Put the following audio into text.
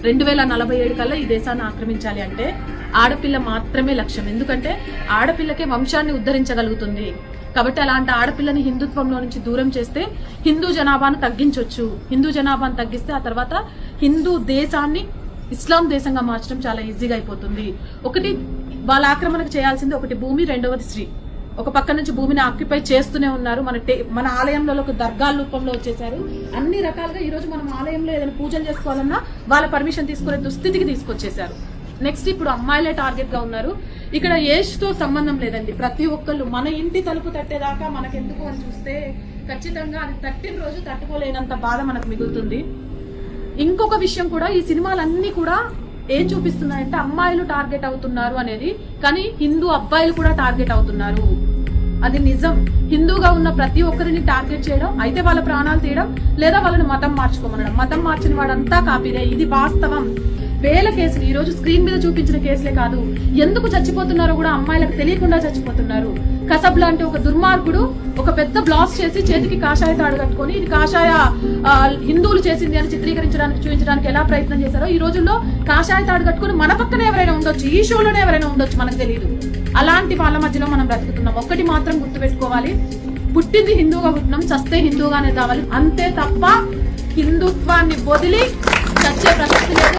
2047 కల్లా ఈ దేశాన్ని ఆక్రమించాలి అంటే ఆడపిల్ల మాత్రమే లక్ష్యం. ఎందుకంటే ఆడపిల్లకే వంశాన్ని ఉద్ధరించగలుగుతుంది. కాబట్టి అలాంటి ఆడపిల్లని హిందుత్వంలో నుంచి దూరం చేస్తే హిందూ జనాభాను తగ్గించవచ్చు. హిందూ జనాభాను తగ్గిస్తే ఆ తర్వాత హిందూ దేశాన్ని ఇస్లాం దేశంగా మార్చడం చాలా ఈజీగా అయిపోతుంది. ఒకటి వాళ్ళ ఆక్రమణకు చేయాల్సింది ఒకటి భూమి, రెండవది స్త్రీ. ఒక పక్క నుంచి భూమిని ఆక్యుపై చేస్తూనే ఉన్నారు. మన ఆలయంలో ఒక దర్గాల రూపంలో వచ్చేసారు. అన్ని రకాలుగా ఈ రోజు మనం ఆలయంలో ఏదైనా పూజలు చేసుకోవాలన్నా వాళ్ళ పర్మిషన్ తీసుకునే దుస్థితికి తీసుకొచ్చేసారు. నెక్స్ట్ ఇప్పుడు అమ్మాయిలే టార్గెట్ గా ఉన్నారు. ఇక్కడ ఏజ్ తో సంబంధం లేదండి. ప్రతి ఒక్కళ్ళు మన ఇంటి తలుపు తట్టేదాకా మనకెందుకు అని చూస్తే ఖచ్చితంగా అది తట్టిన రోజు తట్టుకోలేనంత బాధ మనకు మిగులుతుంది. ఇంకొక విషయం కూడా, ఈ సినిమాలన్నీ కూడా ఏం చూపిస్తున్నాయంటే అమ్మాయిలు టార్గెట్ అవుతున్నారు అనేది, కానీ హిందూ అబ్బాయిలు కూడా టార్గెట్ అవుతున్నారు. అది నిజం. హిందూగా ఉన్న ప్రతి ఒక్కరిని టార్గెట్ చేయడం, అయితే వాళ్ళ ప్రాణాలు తీయడం, లేదా వాళ్ళని మతం మార్చుకోమనడం. మతం మార్చిన వాడంతా కాపీరే. ఇది వాస్తవం. వేల కేసులు ఈ రోజు స్క్రీన్ మీద చూపించిన కేసులే కాదు, ఎందుకు చచ్చిపోతున్నారో కూడా అమ్మాయిలకు తెలియకుండా చచ్చిపోతున్నారు. కసబ్ లాంటి ఒక దుర్మార్గుడు ఒక పెద్ద బ్లాస్ట్ చేసి చేతికి కాషాయ తాడు కట్టుకొని ఇది కాషాయ హిందువులు చేసింది అని చిత్రీకరించడానికి చూపించడానికి ఎలా ప్రయత్నం చేశారో, ఈ రోజుల్లో కాషాయ తాడు కట్టుకుని మన పక్కన ఎవరైనా ఉండొచ్చు, ఈ షోలోనే ఎవరైనా ఉండొచ్చు, మనకు తెలియదు. అలాంటి వాళ్ళ మధ్యలో మనం బ్రతుకుతున్నాం. ఒక్కటి మాత్రం గుర్తుపెట్టుకోవాలి, పుట్టింది హిందూగా పుట్టినాం, చస్తే హిందూగానే కావాలి. అంతే తప్ప హిందుత్వాన్ని వదిలి చచ్చే ప్రసక్తి లేదు.